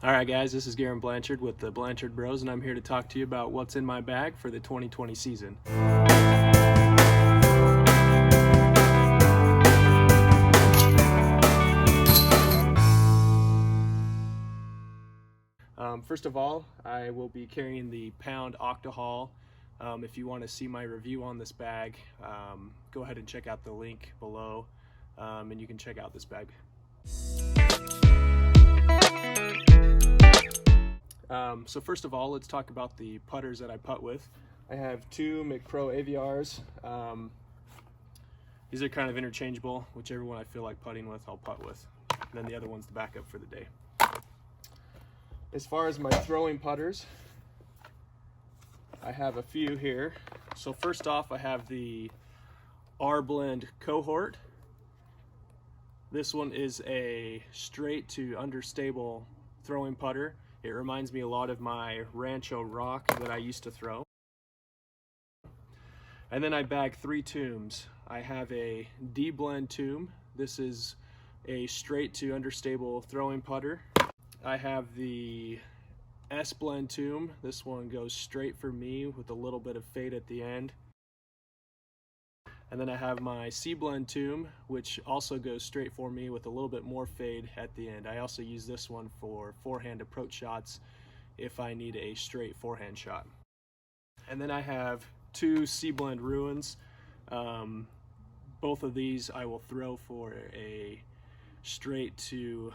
Alright guys, this is Garen Blanchard with the Blanchard Bros, and I'm here to talk to you about what's in my bag for the 2020 season. First of all, I will be carrying the pound Octo-Haul. If you want to see my review on this bag, go ahead and check out the link below, and you can check out this bag. So first of all, let's talk about the putters that I putt with. I have two McPro AVRs. These are kind of interchangeable. Whichever one I feel like putting with, I'll putt with. And then the other one's the backup for the day. As far as my throwing putters, I have a few here. So first off, I have the R-Blend Cohort. This one is a straight to understable throwing putter. It reminds me a lot of my Rancho Rock that I used to throw. And then I bag three tombs. I have a D-Blend tomb. This is a straight to understable throwing putter. I have the S-Blend tomb. This one goes straight for me with a little bit of fade at the end. And then I have my C-Blend tomb, which also goes straight for me with a little bit more fade at the end. I also use this one for forehand approach shots if I need a straight forehand shot. And then I have two C-Blend Ruins. Both of these I will throw for a straight to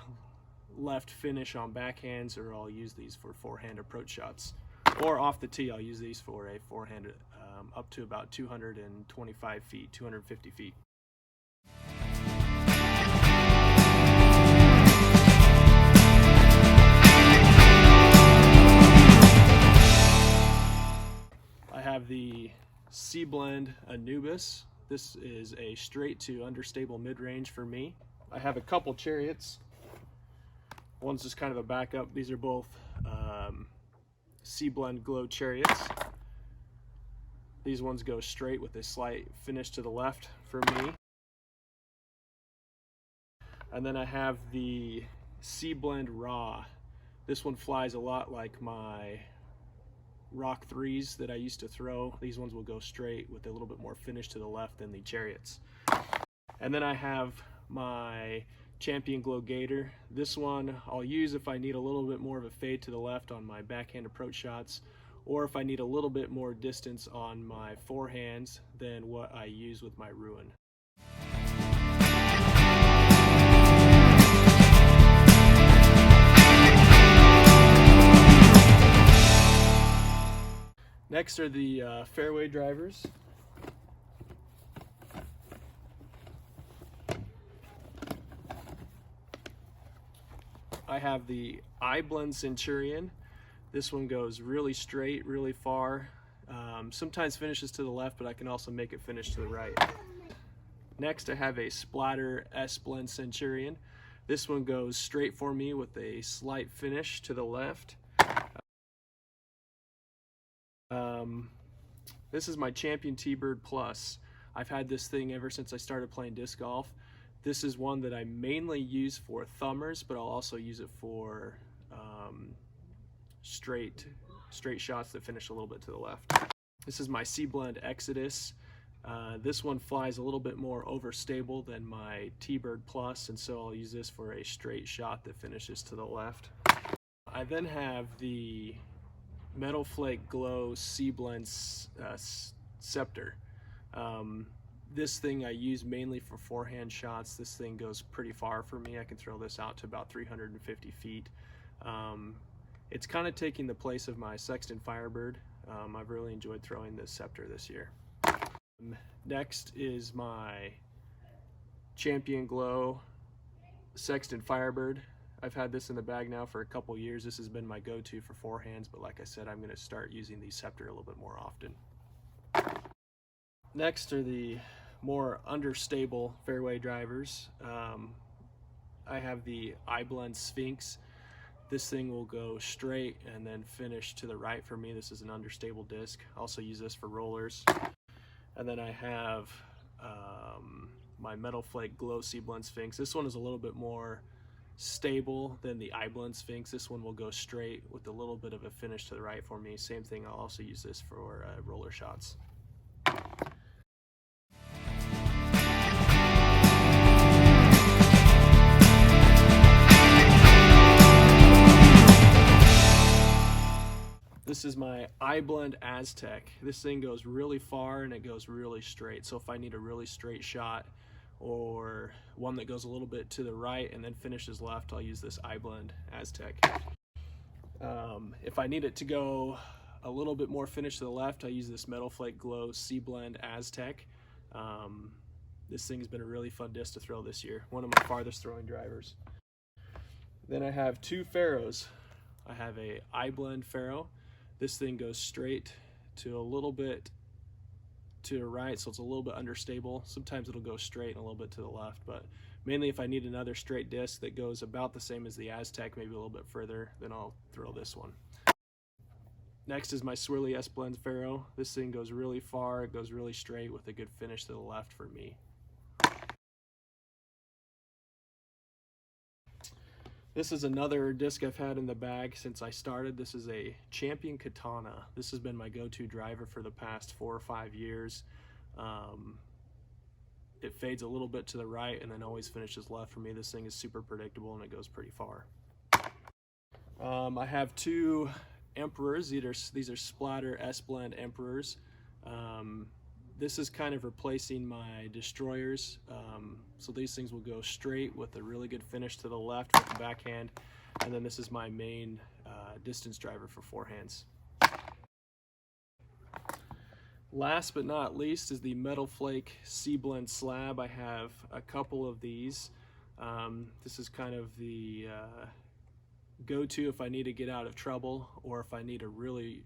left finish on backhands, or I'll use these for forehand approach shots. Or off the tee, I'll use these for a forehand up to about 225 feet, 250 feet. I have the C-Blend Anubis. This is a straight to understable mid-range for me. I have a couple Chariots. One's just kind of a backup. These are both C-Blend Glow Chariots. These ones go straight with a slight finish to the left for me. And then I have the C-Blend Raw. This one flies a lot like my Rock 3s that I used to throw. These ones will go straight with a little bit more finish to the left than the Chariots. And then I have my Champion Glow Gator. This one I'll use if I need a little bit more of a fade to the left on my backhand approach shots, or if I need a little bit more distance on my forehands than what I use with my Ruin. Next are the Fairway drivers. I have the I-Blend Centurion. This one goes really straight, really far. Sometimes finishes to the left, but I can also make it finish to the right. Next, I have a Splatter S-Blend Centurion. This one goes straight for me with a slight finish to the left. This is my Champion T-Bird Plus. I've had this thing ever since I started playing disc golf. This is one that I mainly use for thumbers, but I'll also use it for straight shots that finish a little bit to the left. This is my C-Blend Exodus. This one flies a little bit more overstable than my T-Bird Plus, and so I'll use this for a straight shot that finishes to the left. I then have the Metal Flake Glow C-Blend Scepter. This thing I use mainly for forehand shots. This thing goes pretty far for me. I can throw this out to about 350 feet. It's kind of taking the place of my Sexton Firebird. I've really enjoyed throwing this Scepter this year. Next is my Champion Glow Sexton Firebird. I've had this in the bag now for a couple years. This has been my go-to for forehands, but like I said, I'm going to start using the Scepter a little bit more often. Next are the more understable fairway drivers. I have the I-Blend Sphinx. This thing will go straight and then finish to the right for me. This is an understable disc. I also use this for rollers. And then I have my Metal Flake Glow C-Blend Sphinx. This one is a little bit more stable than the iBlend Sphinx. This one will go straight with a little bit of a finish to the right for me. Same thing, I'll also use this for roller shots. This is my iBlend Aztec. This thing goes really far and it goes really straight. So if I need a really straight shot or one that goes a little bit to the right and then finishes left, I'll use this iBlend Aztec. If I need it to go a little bit more finish to the left, I use this Metal Flake Glow C-Blend Aztec. This thing's been a really fun disc to throw this year. One of my farthest throwing drivers. Then I have two Pharaohs. I have a iBlend Pharaoh. This thing goes straight to a little bit to the right, so it's a little bit understable. Sometimes it'll go straight and a little bit to the left, but mainly if I need another straight disc that goes about the same as the Aztec, maybe a little bit further, then I'll throw this one. Next is my Swirly S-Blend Pharaoh. This thing goes really far, it goes really straight with a good finish to the left for me. This is another disc I've had in the bag since I started. This is a Champion Katana. This has been my go-to driver for the past 4 or 5 years. It fades a little bit to the right and then always finishes left for me. This thing is super predictable and it goes pretty far. I have two Emperors. These are Splatter S-Blend Emperors. This is kind of replacing my Destroyers. So these things will go straight with a really good finish to the left with the backhand. And then this is my main distance driver for forehands. Last but not least is the Metal Flake C-Blend Slab. I have a couple of these. This is kind of the go-to if I need to get out of trouble, or if I need a really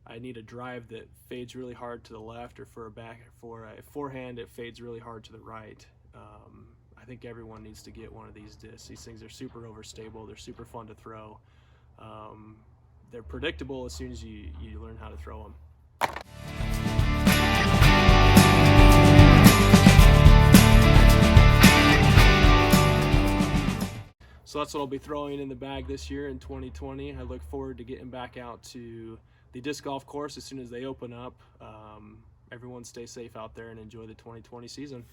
I need a drive that fades really hard to the left, or for a forehand it fades really hard to the right. I think everyone needs to get one of these discs. These things are super overstable, they're super fun to throw. They're predictable as soon as you learn how to throw them. So that's what I'll be throwing in the bag this year in 2020. I look forward to getting back out to the disc golf course as soon as they open up. Everyone stay safe out there and enjoy the 2020 season.